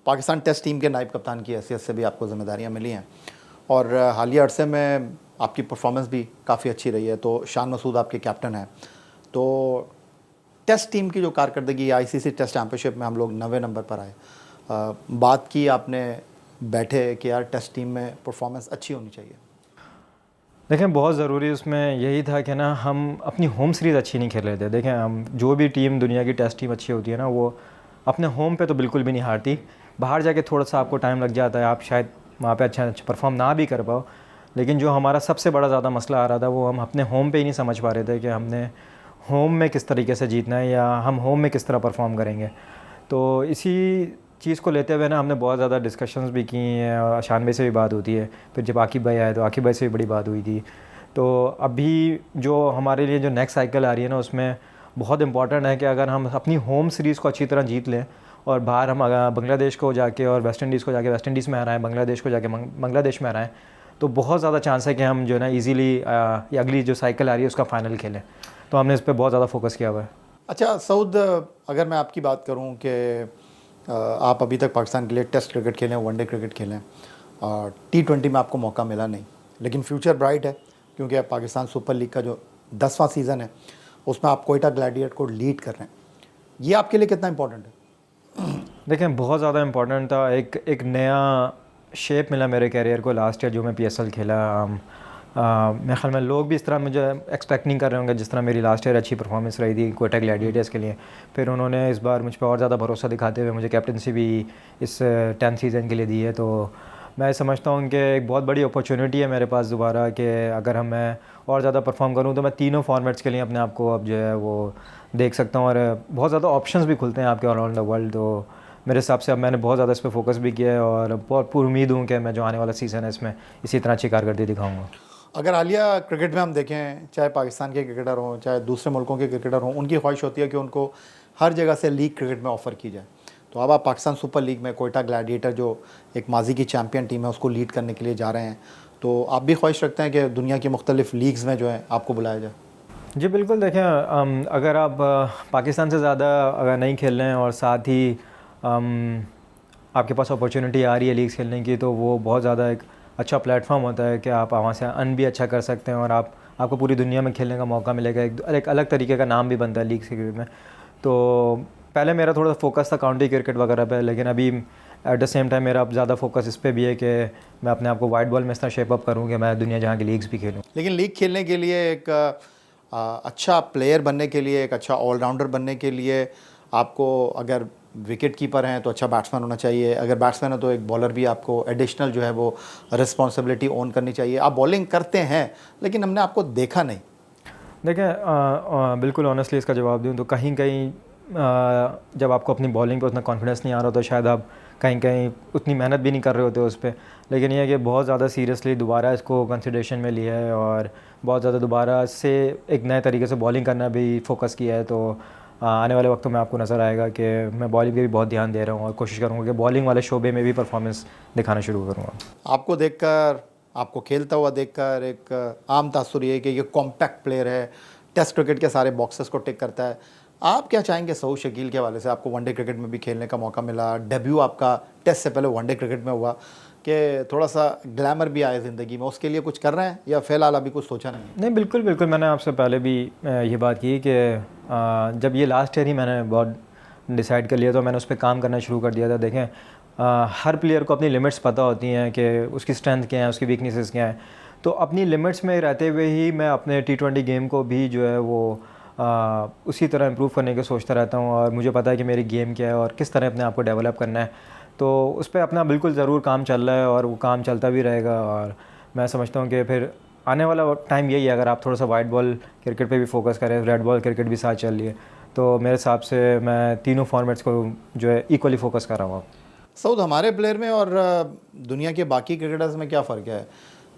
Pakistan test team के नायब कप्तान की हैसियत से भी आपको ज़िम्मेदारियाँ मिली हैं और हालिया अरसे में आपकी परफॉर्मेंस भी काफ़ी अच्छी रही है। तो शान मसूद आपके कैप्टन हैं, तो टेस्ट टीम की जो कारकर्दगी आईसीसी टेस्ट चैम्पियनशिप में हम लोग 9वें नंबर पर आए। बात की आपने बैठे कि यार टेस्ट टीम में परफॉर्मेंस अच्छी होनी चाहिए। देखें, बहुत ज़रूरी उसमें यही था कि ना हम अपनी होम सीरीज़ अच्छी नहीं खेल रहे थे। देखें, हम जो भी टीम दुनिया की टेस्ट टीम अच्छी होती है ना, वो अपने होम पे तो बिल्कुल भी नहीं हारती। बाहर जाके थोड़ा सा आपको टाइम लग जाता है, आप शायद वहाँ पे अच्छा परफॉर्म ना भी कर पाओ। लेकिन जो हमारा सबसे बड़ा ज़्यादा मसला आ रहा था, वो हम अपने होम पे ही नहीं समझ पा रहे थे कि हमने होम में किस तरीके से जीतना है या हम होम में किस तरह परफॉर्म करेंगे। तो इसी चीज़ को लेते हुए ना हमने बहुत ज़्यादा डिस्कशंस भी की हैं और शान भाई से भी बात होती है। फिर जब आकिब भाई आए तो आकिब भाई से भी बड़ी बात हुई थी। तो अभी जो हमारे लिए जो नेक्स्ट साइकिल आ रही है ना, उसमें बहुत इंपॉर्टेंट है कि अगर हम अपनी होम सीरीज़ को अच्छी तरह जीत लें और बाहर हम बांग्लादेश को जाके और वेस्ट इंडीज़ को जाके वेस्ट इंडीज़ में हराएं, बांग्लादेश को जाके बांग्लादेश में हराएं, तो बहुत ज़्यादा चांस है कि हम जो है ना ईज़िली ये अगली जो साइकिल आ रही है उसका फ़ाइनल खेलें। तो हमने इस पर बहुत ज़्यादा फोकस किया हुआ है। अच्छा सऊद, अगर मैं आपकी बात करूं कि आप अभी तक पाकिस्तान के लिए टेस्ट क्रिकेट खेलें, वनडे क्रिकेट खेलें, T20 में आपको मौका मिला नहीं, लेकिन फ्यूचर ब्राइट है क्योंकि अब पाकिस्तान सुपर लीग का जो 10वां सीज़न है उसमें आप कोयटा ग्लैडिएटर को लीड कर रहे हैं। ये आपके लिए कितना इंपॉर्टेंट है? देखें, बहुत ज़्यादा इंपॉर्टेंट था। एक नया शेप मिला मेरे कैरियर को लास्ट ईयर जो मैं PSL खेला। मेरे ख्याल में लोग भी इस तरह मुझे एक्सपेक्ट नहीं कर रहे होंगे जिस तरह मेरी लास्ट ईयर अच्छी परफॉर्मेंस रही थी कोयटा ग्लैडिएटर्स के लिए। फिर उन्होंने इस बार मुझ पर और ज़्यादा भरोसा दिखाते हुए मुझे कैप्टनसी भी इस 10th सीज़न के लिए दी है। तो मैं समझता हूँ कि एक बहुत बड़ी अपॉर्चुनिटी है मेरे पास दोबारा कि अगर मैं और ज़्यादा परफॉर्म करूँ तो मैं तीनों फॉर्मेट्स के लिए अपने आप को अब जो है वो देख सकता हूँ और बहुत ज़्यादा ऑप्शंस भी खुलते हैं आपके अराउंड द वर्ल्ड। तो मेरे हिसाब से अब मैंने बहुत ज़्यादा इस पर फोकस भी किया है और बहुत पूरी उम्मीद हूँ कि मैं जो आने वाला सीज़न है इसमें इसी तरह अच्छी कारकर्दगी दिखाऊँगा। अगर हालिया क्रिकेट में हम देखें, चाहे पाकिस्तान के क्रिकेटर हों चाहे दूसरे मुल्कों के क्रिकेटर हों, उनकी ख्वाहिश होती है कि उनको हर जगह से लीग क्रिकेट में ऑफ़र की जाए। तो अब आप पाकिस्तान सुपर लीग में कोयटा ग्लैडिएटर जो एक माजी की चैम्पियन टीम है उसको लीड करने के लिए जा रहे हैं, तो आप भी ख्वाहिश रखते हैं कि दुनिया की मुख्तलिफ लीग्स में जो है आपको बुलाया जाए? जी बिल्कुल। देखें, अगर आप पाकिस्तान से ज़्यादा अगर नहीं खेल रहे हैं और साथ ही आपके पास अपॉर्चुनिटी आ रही है लीग्स खेलने की, तो वो बहुत ज़्यादा एक अच्छा प्लेटफॉर्म होता है कि आप वहाँ से अर्न भी अच्छा कर सकते हैं और आपको पूरी दुनिया में खेलने का मौका मिलेगा। एक अलग तरीके का नाम भी बनता है लीग क्रिकेट में। तो पहले मेरा थोड़ा सा फोकस था काउंटी क्रिकेट वगैरह पे, लेकिन अभी एट द सेम टाइम मेरा अब ज़्यादा फोकस इस पे भी है कि मैं अपने आप को वाइट बॉल में इस तरह शेप अप करूँ कि मैं दुनिया जहाँ की लीग्स भी खेलूँ। लेकिन लीग खेलने के लिए एक अच्छा प्लेयर बनने के लिए, एक अच्छा ऑलराउंडर बनने के लिए आपको, अगर विकेट कीपर हैं तो अच्छा बैट्समैन होना चाहिए, अगर बैट्समैन है तो एक बॉलर भी आपको एडिशनल जो है वो रिस्पॉन्सिबिलिटी ओन करनी चाहिए। आप बॉलिंग करते हैं लेकिन हमने आपको देखा नहीं। देखें, बिल्कुल ऑनेस्टली इसका जवाब दूँ तो कहीं कहीं जब आपको अपनी बॉलिंग पे उतना कॉन्फिडेंस नहीं आ रहा तो शायद आप कहीं कहीं उतनी मेहनत भी नहीं कर रहे होते उस पर। लेकिन यह है कि बहुत ज़्यादा सीरियसली दोबारा इसको कंसिडरेशन में लिया है और बहुत ज़्यादा दोबारा से एक नए तरीके से बॉलिंग करना भी फोकस किया है। तो आने वाले वक्तों में आपको नज़र आएगा कि मैं बॉलिंग पे भी बहुत ध्यान दे रहा हूँ और कोशिश करूँगा कि बॉलिंग वाले शोबे में भी परफॉर्मेंस दिखाना शुरू करूँगा। आपको देखकर, आपको खेलता हुआ देखकर एक आम तासुर ये है कि ये कॉम्पैक्ट प्लेयर है, टेस्ट क्रिकेट के सारे बॉक्सेस को टिक करता है। आप क्या चाहेंगे सऊद शकील के हवाले से? आपको वनडे क्रिकेट में भी खेलने का मौका मिला, डेब्यू आपका टेस्ट से पहले वनडे क्रिकेट में हुआ, कि थोड़ा सा ग्लैमर भी आए ज़िंदगी में, उसके लिए कुछ कर रहे हैं या फ़िलहाल अभी कुछ सोचा नहीं? नहीं, बिल्कुल बिल्कुल। मैंने आपसे पहले भी ये बात की कि जब ये लास्ट ईयर ही मैंने बहुत डिसाइड कर लिया तो मैंने उस पर काम करना शुरू कर दिया था। देखें, हर प्लेयर को अपनी लिमिट्स पता होती हैं कि उसकी स्ट्रेंथ क्या है, उसकी वीकनेसेस क्या हैं। तो अपनी लिमिट्स में रहते हुए ही मैं अपने T20 गेम को भी जो है वो उसी तरह इम्प्रूव करने की सोचता रहता हूँ और मुझे पता है कि मेरी गेम क्या है और किस तरह अपने आप को डेवलप करना है। तो उस पर अपना बिल्कुल ज़रूर काम चल रहा है और वो काम चलता भी रहेगा। और मैं समझता हूँ कि फिर आने वाला टाइम यही है, अगर आप थोड़ा सा वाइट बॉल क्रिकेट पे भी फोकस करें, रेड बॉल क्रिकेट भी साथ चल रही है, तो मेरे हिसाब से मैं तीनों फॉर्मेट्स को जो है इक्वली फोकस कर रहा हूँ। सऊद, हमारे प्लेयर में और दुनिया के बाकी क्रिकेटर्स में क्या फ़र्क है?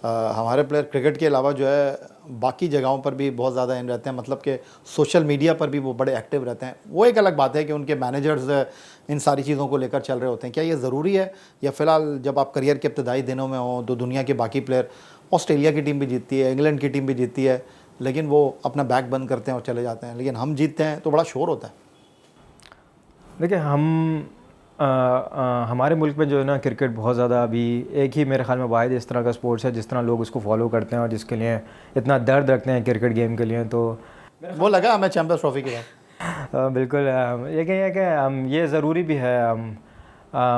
हमारे प्लेयर क्रिकेट के अलावा जो है बाकी जगहों पर भी बहुत ज़्यादा इन रहते हैं, मतलब कि सोशल मीडिया पर भी वो बड़े एक्टिव रहते हैं। वो एक अलग बात है कि उनके मैनेजर्स इन सारी चीज़ों को लेकर चल रहे होते हैं। क्या ये ज़रूरी है, या फ़िलहाल जब आप करियर के इब्तदाई दिनों में हों तो दुनिया के बाकी प्लेयर, ऑस्ट्रेलिया की टीम भी जीतती है, इंग्लैंड की टीम भी जीतती है, लेकिन वो अपना बैग बंद करते हैं और चले जाते हैं, लेकिन हम जीतते हैं तो बड़ा शोर होता है? देखिए, हम हमारे मुल्क में जो है ना क्रिकेट बहुत ज़्यादा अभी एक ही मेरे ख्याल में वाहिद इस तरह का स्पोर्ट्स है जिस तरह लोग उसको फॉलो करते हैं और जिसके लिए इतना दर्द रखते हैं क्रिकेट गेम के लिए। तो वो लगा हमें चैंपियंस ट्रॉफी के बाद। बिल्कुल ये कि ये ज़रूरी भी है।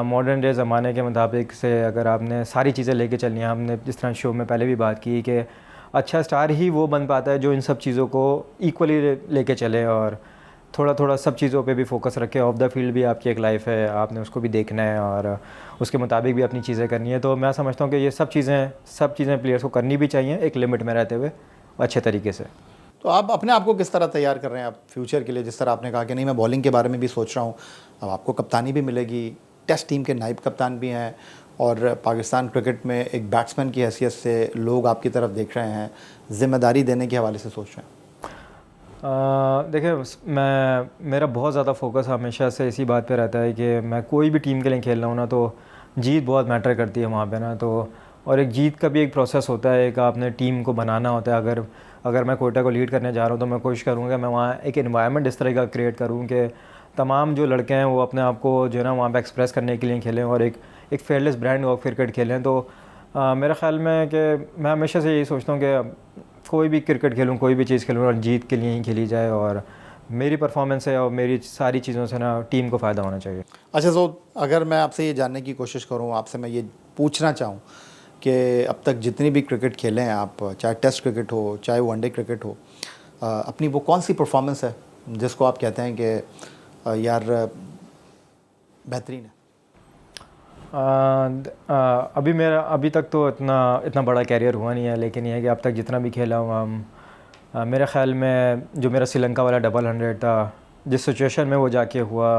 मॉडर्न डे ज़माने के मुताबिक से अगर आपने सारी चीज़ें लेके चलनी है, हमने जिस तरह शो में पहले भी बात की कि अच्छा स्टार ही वो बन पाता है जो इन सब चीज़ों को इक्वली लेके चले और थोड़ा थोड़ा सब चीज़ों पे भी फोकस रखे। ऑफ द फील्ड भी आपकी एक लाइफ है, आपने उसको भी देखना है और उसके मुताबिक भी अपनी चीज़ें करनी है। तो मैं समझता हूँ कि ये सब चीज़ें प्लेयर्स को करनी भी चाहिए एक लिमिट में रहते हुए अच्छे तरीके से। तो आप अपने आप को किस तरह तैयार कर रहे हैं आप फ्यूचर के लिए? जिस तरह आपने कहा कि नहीं मैं बॉलिंग के बारे में भी सोच रहा हूँ, अब आपको कप्तानी भी मिलेगी, टेस्ट टीम के नायब कप्तान भी हैं और पाकिस्तान क्रिकेट में एक बैट्समैन की हैसियत से लोग आपकी तरफ देख रहे हैं, ज़िम्मेदारी देने के हवाले से सोच रहे हैं। देखिए मेरा बहुत ज़्यादा फोकस हमेशा से इसी बात पे रहता है कि मैं कोई भी टीम के लिए खेल रहा हूँ ना तो जीत बहुत मैटर करती है वहाँ पे ना। तो और एक जीत का भी एक प्रोसेस होता है, एक आपने टीम को बनाना होता है। अगर मैं कोयटा को लीड करने जा रहा हूँ तो मैं कोशिश करूँगा मैं वहाँ एक एनवायरनमेंट इस तरह का क्रिएट करूँ कि तमाम जो लड़के हैं वो अपने आप को जो है ना वहाँ पे एक्सप्रेस करने के लिए खेलें और एक फेयरलेस ब्रांड ऑफ क्रिकेट खेलें। तो मेरे ख़्याल में कि मैं हमेशा से यही सोचता हूँ कि कोई भी क्रिकेट खेलूँ, कोई भी चीज़ खेलूँ और जीत के लिए ही खेली जाए और मेरी परफॉर्मेंस है और मेरी सारी चीज़ों से ना टीम को फ़ायदा होना चाहिए। अच्छा, तो अगर मैं आपसे ये जानने की कोशिश करूँ, आपसे मैं ये पूछना चाहूँ कि अब तक जितनी भी क्रिकेट खेले हैं आप, चाहे टेस्ट क्रिकेट हो चाहे वनडे क्रिकेट हो, अपनी वो कौन सी परफॉर्मेंस है जिसको आप कहते हैं कि यार बेहतरीन है? अभी तक तो इतना बड़ा कैरियर हुआ नहीं है, लेकिन यह है कि अब तक जितना भी खेला हूँ मेरे ख़्याल में जो मेरा श्रीलंका वाला डबल 100 था, जिस सिचुएशन में वो जाके हुआ,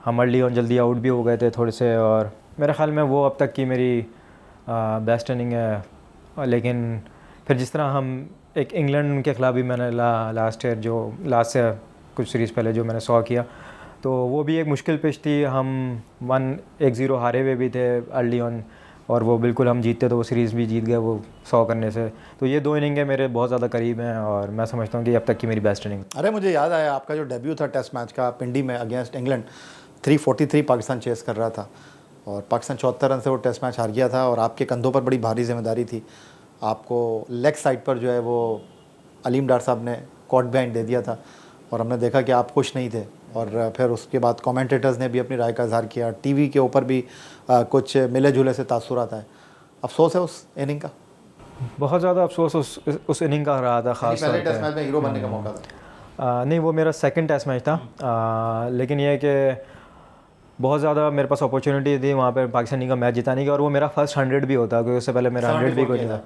हम अर्ली और जल्दी आउट भी हो गए थे थोड़े से और मेरे ख़्याल में वो अब तक की मेरी बेस्ट इनिंग है। लेकिन फिर जिस तरह हम एक इंग्लैंड के ख़िलाफ़ भी मैंने लास्ट ईयर जो लास्ट से कुछ सीरीज़ पहले जो मैंने 100 किया तो वो भी एक मुश्किल पिच थी। हम 1-0 हारे हुए भी थे अर्ली ऑन और वो बिल्कुल हम जीतते तो वो सीरीज़ भी जीत गए वो 100 करने से। तो ये 2 इनिंगें मेरे बहुत ज़्यादा करीब हैं और मैं समझता हूँ कि अब तक की मेरी बेस्ट इनिंग। अरे मुझे याद आया आपका जो डेब्यू था टेस्ट मैच का पिंडी में अगेंस्ट इंग्लैंड, 343 पाकिस्तान चेस कर रहा था और पाकिस्तान 74 रन से वो टेस्ट मैच हार गया था और आपके कंधों पर बड़ी भारी जिम्मेदारी थी। आपको लेग साइड पर जो है वो अलीम डार साहब ने कॉट बिहाइंड दे दिया था और हमने देखा कि आप खुश नहीं थे और फिर उसके बाद कमेंटेटर्स ने भी अपनी राय का इजहार किया, टीवी के ऊपर भी कुछ मिले जुले से तासुरात आए। अफसोस है उस इनिंग का? बहुत ज़्यादा अफसोस उस इनिंग का रहा था। ख़ास पहले टेस्ट मैच में हीरो बनने का मौका था। नहीं, वो मेरा सेकंड टेस्ट मैच था। लेकिन ये है कि बहुत ज़्यादा मेरे पास अपॉर्चुनिटी थी वहाँ पर पाकिस्तानी का मैच जिताने की और वो मेरा फर्स्ट 100 भी होता क्योंकि उससे पहले मेरा 100 भी कोई नहीं था।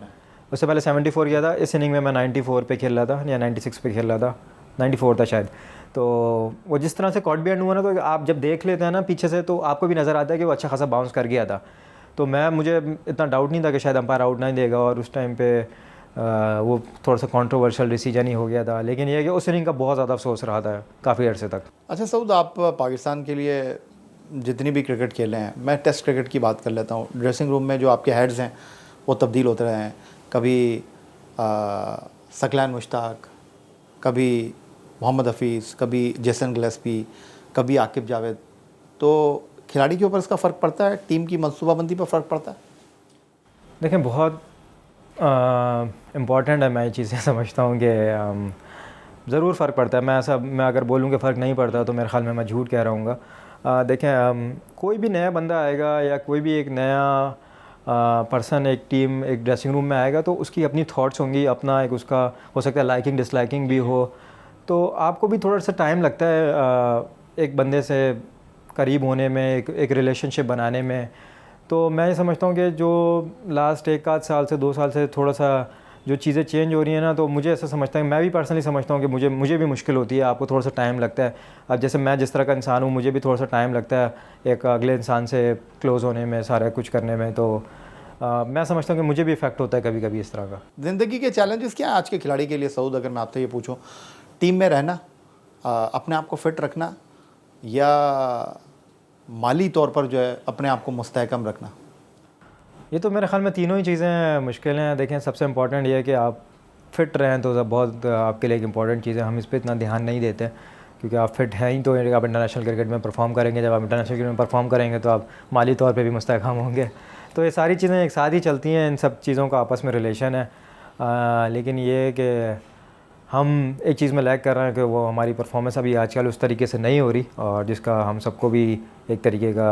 उससे पहले 74 किया था। इस इनिंग में मैं 94 पे खेल रहा था या 96 पे खेल रहा था, 94 था शायद। तो वो जिस तरह से कॉट बिहाइंड हुआ ना तो आप जब देख लेते हैं ना पीछे से तो आपको भी नज़र आता है कि वो अच्छा खासा बाउंस कर गया था। तो मुझे इतना डाउट नहीं था कि शायद अंपायर आउट नहीं देगा और उस टाइम पे वो थोड़ा सा कंट्रोवर्शियल डिसीजन ही हो गया था। लेकिन ये है कि उस इनिंग का बहुत ज़्यादा अफसोस रहा था काफ़ी अर्से तक। अच्छा सऊद, आप पाकिस्तान के लिए जितनी भी क्रिकेट खेले हैं, मैं टेस्ट क्रिकेट की बात कर लेता हूँ, ड्रेसिंग रूम में जो आपके हेड्स हैं वो तब्दील होते रहे हैं। कभी सकलैन मुश्ताक, कभी मोहम्मद हफीज़, कभी जेसन गिलेस्पी, कभी आकिब जावेद। तो खिलाड़ी के ऊपर इसका फ़र्क पड़ता है, टीम की मनसूबाबंदी पर फ़र्क पड़ता है? देखें, बहुत इम्पॉर्टेंट है। मैं ये चीज़ें समझता हूँ कि ज़रूर फ़र्क पड़ता है। मैं अगर बोलूँ कि फ़र्क नहीं पड़ता तो मेरे ख़्याल में मैं झूठ कह रहा हूँगा। देखें, कोई भी नया बंदा आएगा या कोई भी एक नया पर्सन एक टीम एक ड्रेसिंग रूम में आएगा तो उसकी अपनी थॉट्स होंगी, अपना एक उसका हो सकता है लाइकिंग डिसलाइकिंग भी हो। तो आपको भी थोड़ा सा टाइम लगता है एक बंदे से करीब होने में, एक रिलेशनशिप बनाने में। तो मैं समझता हूँ कि जो लास्ट 1 आध साल से 2 साल से थोड़ा सा जो चीज़ें चेंज हो रही हैं ना, तो मुझे ऐसा समझता है, मैं भी पर्सनली समझता हूँ कि मुझे भी मुश्किल होती है, आपको थोड़ा सा टाइम लगता है। अब जैसे मैं जिस तरह का इंसान हूँ, मुझे भी थोड़ा सा टाइम लगता है एक अगले इंसान से क्लोज़ होने में, सारा कुछ करने में। तो मैं समझता हूँ कि मुझे भी इफ़ेक्ट होता है कभी कभी इस तरह का। ज़िंदगी के चैलेंजेस क्या हैं आज के खिलाड़ी के लिए सऊद? अगर मैं आपसे ये पूछूँ, टीम में रहना, अपने आप को फ़िट रखना या माली तौर पर जो है अपने आप को मुस्तहकम रखना? ये तो मेरे ख़्याल में तीनों ही चीज़ें मुश्किल हैं। देखें, सबसे इम्पॉर्टेंट ये है कि आप फ़िट रहें तो बहुत आपके लिए एक इम्पॉर्टेंट चीज़ है। हम इस पर इतना ध्यान नहीं देते। क्योंकि आप फिट हैं ही तो आप इंटरनेशनल क्रिकेट में परफॉर्म करेंगे। जब आप इंटरनेशनल क्रिकेट में परफॉर्म करेंगे तो आप माली तौर पे भी मुस्तहकम होंगे। तो ये सारी चीज़ें एक साथ ही चलती हैं, इन सब चीज़ों का आपस में रिलेशन है। लेकिन ये है कि हम एक चीज़ में लैग कर रहे हैं कि वो हमारी परफॉर्मेंस अभी आजकल उस तरीके से नहीं हो रही, और जिसका हम सबको भी एक तरीके का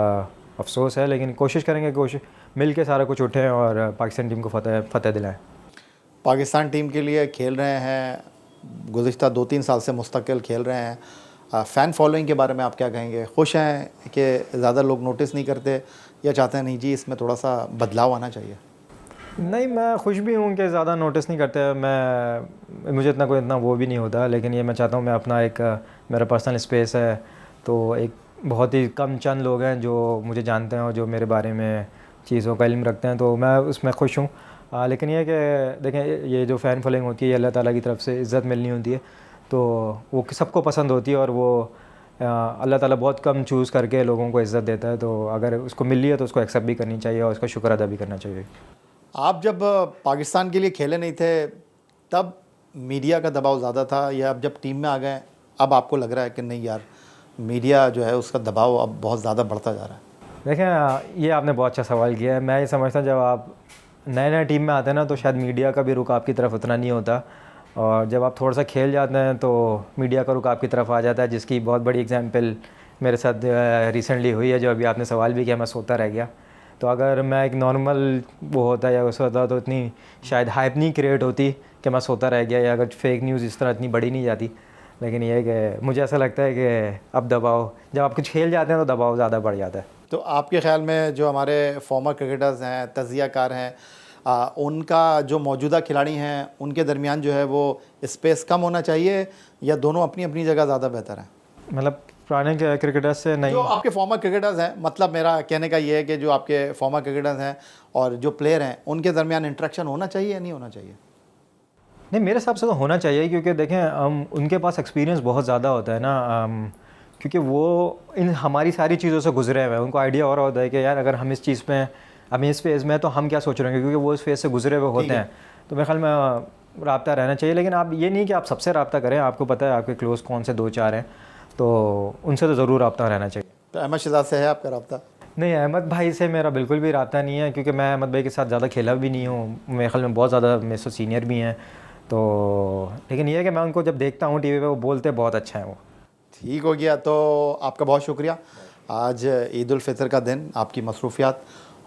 अफसोस है। लेकिन कोशिश करेंगे, कोशिश मिल के सारा कुछ उठें और पाकिस्तान टीम को फतेह दिलाएं। पाकिस्तान टीम के लिए खेल रहे हैं, गुज़िश्ता 2-3 साल से मुस्तकिल खेल रहे हैं। फ़ैन फॉलोइंग के बारे में आप क्या कहेंगे? खुश हैं कि ज़्यादा लोग नोटिस नहीं करते, या चाहते हैं नहीं जी इसमें थोड़ा सा बदलाव आना चाहिए? नहीं, मैं खुश भी हूँ कि ज़्यादा नोटिस नहीं करते। मुझे इतना वो भी नहीं होता। लेकिन ये मैं चाहता हूँ, मैं अपना एक मेरा पर्सनल स्पेस है, तो एक बहुत ही कम चंद लोग हैं जो मुझे जानते हैं और जो मेरे बारे में चीज़ों का इल्म रखते हैं, तो मैं उसमें खुश हूँ। लेकिन ये है कि देखें, ये जो फ़ैन फॉलोइंग होती है अल्लाह ताला की तरफ से इज़्ज़त मिलनी होती है, तो वो सबको पसंद होती है, और वो अल्लाह ताला बहुत कम चूज़ करके लोगों को इज़्ज़त देता है। तो अगर उसको मिल रही है तो उसको एक्सेप्ट भी करनी चाहिए और उसका शुक्र अदा भी करना चाहिए। आप जब पाकिस्तान के लिए खेले नहीं थे तब मीडिया का दबाव ज़्यादा था, या अब जब टीम में आ गए अब आपको लग रहा है कि नहीं यार मीडिया जो है उसका दबाव अब बहुत ज़्यादा बढ़ता जा रहा है? देखें, ये आपने बहुत अच्छा सवाल किया है। मैं ये समझता हूँ जब आप नए टीम में आते हैं ना, तो शायद मीडिया का भी रुख आपकी तरफ उतना नहीं होता, और जब आप थोड़ा सा खेल जाते हैं तो मीडिया का रुख आपकी तरफ आ जाता है, जिसकी बहुत बड़ी एग्जांपल मेरे साथ रिसेंटली हुई है। जो अभी आपने सवाल भी किया, मैं सोता रह गया। तो अगर मैं एक नॉर्मल वो होता या उस होता तो इतनी शायद हाइप नहीं क्रिएट होती कि मैं सोता रह गया, या अगर फेक न्यूज़ इस तरह इतनी बड़ी नहीं जाती। लेकिन ये है कि मुझे ऐसा लगता है कि अब दबाव, जब आप कुछ खेल जाते हैं तो दबाव ज़्यादा बढ़ जाता है। तो आपके ख़्याल में जो हमारे फॉर्मर क्रिकेटर्स हैं, तज़कियाकार हैं, उनका जो मौजूदा खिलाड़ी हैं उनके दरमियान जो है वो स्पेस कम होना चाहिए, या दोनों अपनी अपनी जगह ज़्यादा बेहतर हैं? मतलब पुराने क्रिकेटर्स से नहीं, जो आपके फॉर्मर क्रिकेटर्स हैं, मतलब मेरा कहने का ये है कि जो आपके फॉर्मर क्रिकेटर्स हैं और जो प्लेयर हैं उनके दरमियान इंटरेक्शन होना चाहिए या नहीं होना चाहिए? नहीं, मेरे हिसाब से तो होना चाहिए, क्योंकि देखें उनके पास एक्सपीरियंस बहुत ज़्यादा होता है ना, क्योंकि वो इन हमारी सारी चीज़ों से गुजरे हुए हैं। उनको आइडिया और होता है कि यार अगर हम इस चीज़ में, अब इस फेज़ में, तो हम क्या सोच रहे हैं, क्योंकि वो इस फेज़ से गुजरे हुए होते हैं। तो मेरे ख्याल में राब्ता रहना चाहिए। लेकिन आप ये नहीं कि आप सबसे राब्ता करें, आपको पता है आपके क्लोज़ कौन से 2-4 हैं, तो उनसे तो ज़रूर राब्ता रहना चाहिए। तो अहमद शहजाद से है आपका रब्ता? नहीं, अहमद भाई से मेरा बिल्कुल भी राब्ता नहीं है, क्योंकि मैं अहमद भाई के साथ ज़्यादा खेला भी नहीं हूँ। मेरे ख्याल में बहुत ज़्यादा मेरे से सीनियर भी हैं। तो लेकिन ये है कि मैं उनको जब देखता हूँ टीवी पे, वो बोलते बहुत अच्छा है वो। ठीक हो गया, तो आपका बहुत शुक्रिया। आज ईद उल फितर का दिन, आपकी मसरूफियात,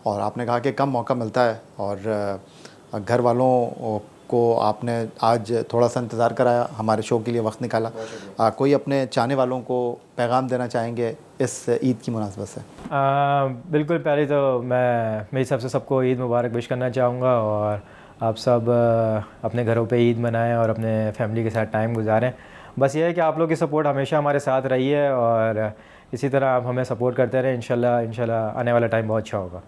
और आपने कहा कि कम मौका मिलता है, और घर वालों को आपने आज थोड़ा सा इंतज़ार कराया, हमारे शो के लिए वक्त निकाला। कोई अपने चाहने वालों को पैगाम देना चाहेंगे इस ईद की मुनासबत से? बिल्कुल, पहले तो मैं मेरी तरफ से सबको ईद मुबारक विश करना चाहूँगा, और आप सब अपने घरों पे ईद मनाएं और अपने फैमिली के साथ टाइम गुजारें। बस ये है कि आप लोग की सपोर्ट हमेशा हमारे साथ रही है, और इसी तरह आप हमें सपोर्ट करते रहें। इंशाल्लाह आने वाला टाइम बहुत अच्छा होगा।